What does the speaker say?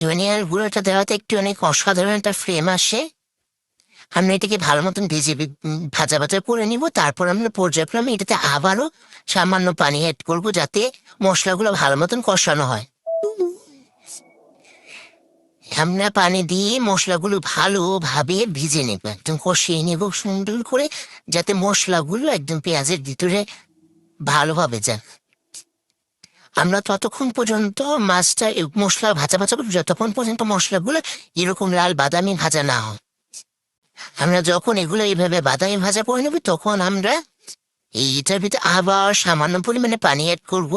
ধনিয়ার গুঁড়োটা দেওয়াতে একটু অনেক অসাধারণ একটা ফ্লেম আসে। আমরা এটাকে ভালো মতন ভাজা ভাজা করে নিব। তারপর আমরা পর্যায়ক্রমে এটাতে আবারও সামান্য পানি অ্যাড করব, যাতে মশলাগুলো ভালো মতন কষানো হয়। আমরা পানি দিয়ে মশলাগুলো ভালোভাবে ভিজে নেব, একদম কষিয়ে নেব সুন্দর করে, যাতে মশলাগুলো একদম পেঁয়াজের ভিতরে ভালোভাবে যায়। আমরা ততক্ষণ পর্যন্ত মাছটা মশলা ভাজা ভাজা করব, যতক্ষণ পর্যন্ত মশলাগুলো এরকম লাল বাদামি ভাজা না হয়। আমরা যখন এগুলো এইভাবে বাদামি ভাজা করে নেব, তখন আমরা এইটার ভিতরে আবার সামান্য পরিমাণে পানি অ্যাড করব।